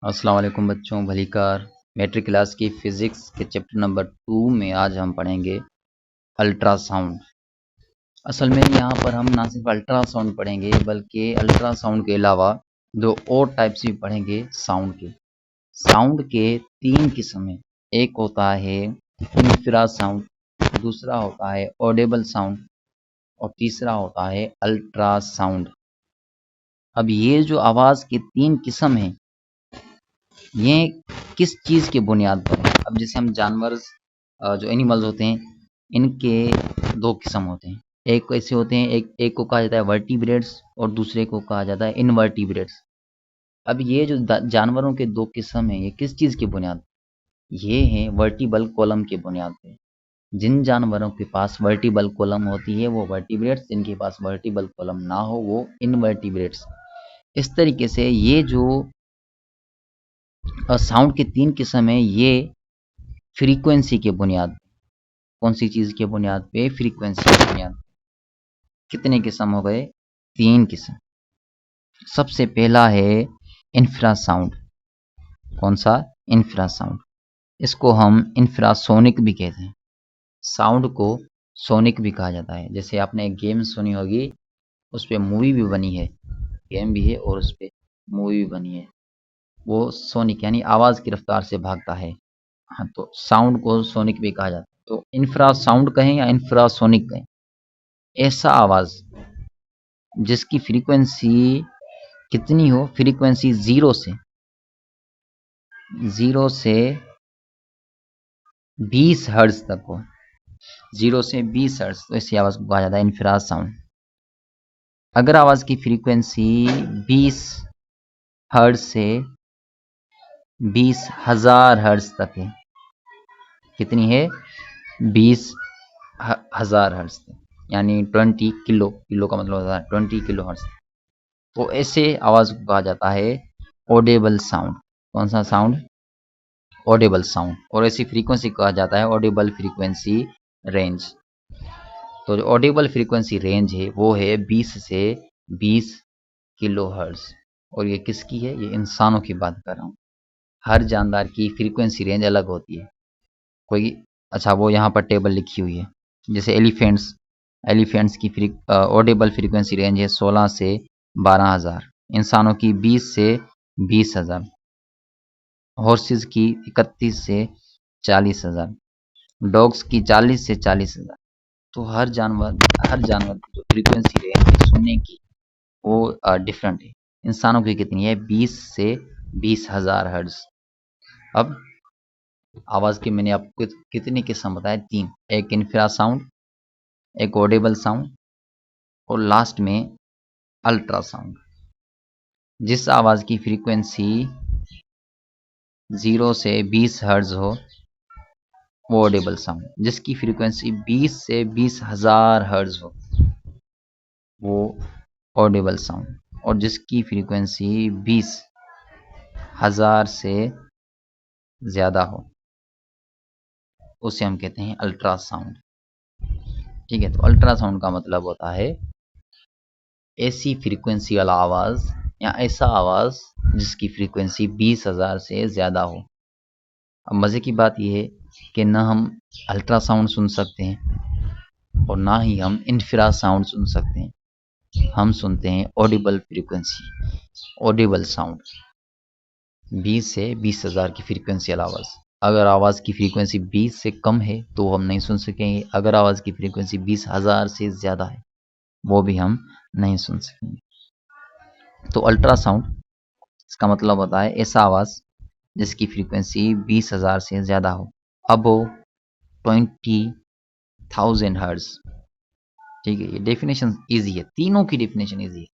अस्सलाम वालेकुम बच्चों, भलीकार। मैट्रिक क्लास की फ़िज़िक्स के चैप्टर नंबर 2 में आज हम पढ़ेंगे अल्ट्रासाउंड। असल में यहाँ पर हम ना सिर्फ अल्ट्रासाउंड पढ़ेंगे बल्कि अल्ट्रासाउंड के अलावा दो और टाइप्स भी पढ़ेंगे साउंड के। साउंड के 3 किस्म हैं। एक होता है इंफ्रासाउंड, दूसरा होता है ऑडिबल साउंड और तीसरा होता है अल्ट्रासाउंड। अब ये जो आवाज़ की 3 किस्म हैं, ये किस चीज़ की बुनियाद पर है? अब जैसे हम जानवर जो एनिमल्स होते हैं, इनके 2 किस्म होते हैं। एक कैसे होते हैं, एक को कहा जाता है वर्टिब्रेट्स और दूसरे को कहा जाता है इनवर्टिब्रेट्स। अब ये जो जानवरों के 2 किस्म हैं, ये किस चीज़ की बुनियाद? ये हैं वर्टिबल कॉलम की बुनियाद पे। जिन जानवरों के पास वर्टिबल कॉलम होती है वो वर्टिब्रेट्स, जिनके पास वर्टिबल कॉलम ना हो वो इनवर्टिब्रेट्स। इस तरीके से ये जो साउंड के 3 किस्म हैं, ये फ्रीक्वेंसी के बुनियाद। कौन सी चीज़ के बुनियाद पे? फ्रीक्वेंसी की बुनियाद। कितने किस्म हो गए? 3 किस्म। सबसे पहला है इंफ्रासाउंड। कौन सा? इंफ्रासाउंड। इसको हम इंफ्रासोनिक भी कहते हैं। साउंड को सोनिक भी कहा जाता है। जैसे आपने एक गेम सुनी होगी, उस पर मूवी भी बनी है, गेम भी है और उस पर मूवी भी बनी है। वो सोनिक यानी आवाज़ की रफ्तार से भागता है। हाँ, तो साउंड को सोनिक भी कहा जाता है। तो इंफ्रासाउंड कहें या इंफ्रासोनिक कहें, ऐसा आवाज़ जिसकी फ्रीक्वेंसी कितनी हो? फ्रीक्वेंसी जीरो से 20 हर्ट्ज तक हो। 0 से 20 हर्ट्ज, तो ऐसी आवाज़ को कहा जाता है इंफ्राज साउंड। अगर आवाज़ की फ्रीक्वेंसी 20 हर्ट्ज से 20,000 हर्ट्ज तक है। कितनी है? 20,000 हर्ट्ज तक, यानी 20 किलो। किलो का मतलब होता है 20 किलो हर्ट्ज। तो ऐसे आवाज़ को कहा जाता है ऑडिबल साउंड। कौन सा साउंड? Audible sound. और ऐसी फ्रीक्वेंसी कहा जाता है ऑडिबल फ्रीक्वेंसी रेंज। तो जो ऑडिबल फ्रीक्वेंसी रेंज है वो है 20 से 20 किलो हर्ट्ज। और ये किसकी है? ये इंसानों की बात कर रहा हूँ। हर जानदार की फ्रीक्वेंसी रेंज अलग होती है। कोई, अच्छा वो यहाँ पर टेबल लिखी हुई है। जैसे एलिफेंट्स की ऑडिबल फ्रीक्वेंसी रेंज है 16 से 12,000। इंसानों की 20 से 20,000। हॉर्सेस की 31 से 40,000। डॉग्स की 40 से 40,000। तो हर जानवर की जो फ्रीक्वेंसी रेंज है सुनने की, वो डिफरेंट है। इंसानों की कितनी है? 20 से 20,000 हर्ट्ज। अब आवाज़ की मैंने आपको कितनी किस्म बताया? 3। एक इंफ्रासाउंड, एक ऑडिबल साउंड और लास्ट में अल्ट्रासाउंड। जिस आवाज़ की फ्रीक्वेंसी 0 से 20 हर्ट्ज हो वो ऑडिबल साउंड। जिसकी फ्रीक्वेंसी 20 से 20,000 हर्ट्ज हो वो ऑडिबल साउंड। और जिसकी फ्रीक्वेंसी 20,000 से ज़्यादा हो उसे हम कहते हैं अल्ट्रासाउंड। ठीक है, तो अल्ट्रासाउंड का मतलब होता है ऐसी फ्रीक्वेंसी वाला आवाज़ या ऐसा आवाज़ जिसकी फ्रीक्वेंसी 20,000 से ज़्यादा हो। अब मज़े की बात यह है कि ना हम अल्ट्रासाउंड सुन सकते हैं और ना ही हम इंफ्रासाउंड सुन सकते हैं। हम सुनते हैं ऑडिबल फ्रीक्वेंसी, ऑडिबल साउंड। 20 से 20,000 की फ्रीक्वेंसी वाला आवाज़। अगर आवाज़ की फ्रीक्वेंसी 20 से कम है तो हम नहीं सुन सकेंगे। अगर आवाज़ की फ्रीक्वेंसी 20,000 से ज़्यादा है वो भी हम नहीं सुन सकेंगे। तो अल्ट्रासाउंड, इसका मतलब होता है ऐसा आवाज़ जिसकी फ्रीक्वेंसी 20,000 से ज़्यादा हो, अबव 20,000 हर्ट्ज। ठीक है, ये डेफिनेशन इजी है, तीनों की डेफिनेशन इजी है।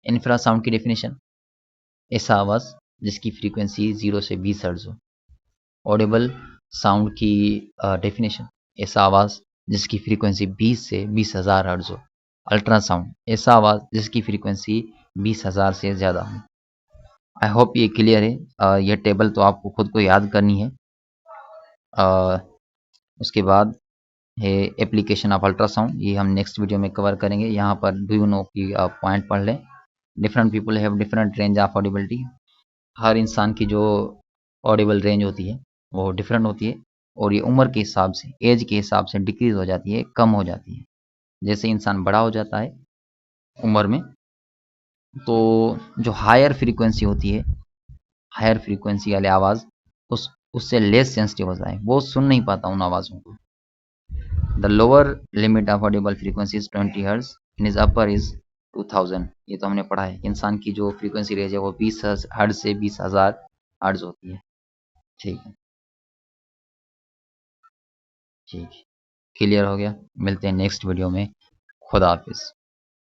इंफ्रासाउंड की डेफिनेशन, ऐसा आवाज़ जिसकी फ्रीक्वेंसी 0 से 20 हर्ट्ज हो। ऑडिबल साउंड की डेफिनेशन, ऐसा आवाज़ जिसकी फ्रीक्वेंसी 20 से 20,000 हर्ट्ज हो। अल्ट्रासाउंड, ऐसा आवाज़ जिसकी फ्रीक्वेंसी 20,000 से ज़्यादा हो। आई होप ये क्लियर है। यह टेबल तो आपको खुद को याद करनी है। उसके बाद है एप्लीकेशन ऑफ अल्ट्रासाउंड, ये हम नेक्स्ट वीडियो में कवर करेंगे। यहाँ पर do you know key point पढ़ लें। Different people have different range of audibility. हर इंसान की जो ऑडिबल रेंज होती है वो डिफरेंट होती है, और ये उम्र के हिसाब से, एज के हिसाब से डिक्रीज हो जाती है, कम हो जाती है। जैसे इंसान बड़ा हो जाता है उम्र में, तो जो हायर फ्रीक्वेंसी होती है, हायर फ्रीक्वेंसी वाली आवाज़, उस उससे लेस सेंसिटिव होता है, वो सुन नहीं पाता उन आवाज़ों को। The lower limit of Audible frequency is 20 hertz in is upper is 2000। ये तो हमने पढ़ा है। इंसान की जो फ्रीक्वेंसी रेंज है वो 20 हर्ट्ज से 20,000 हर्ट्ज होती है। ठीक है, ठीक है, क्लियर हो गया। मिलते हैं नेक्स्ट वीडियो में। खुदा हाफिज़।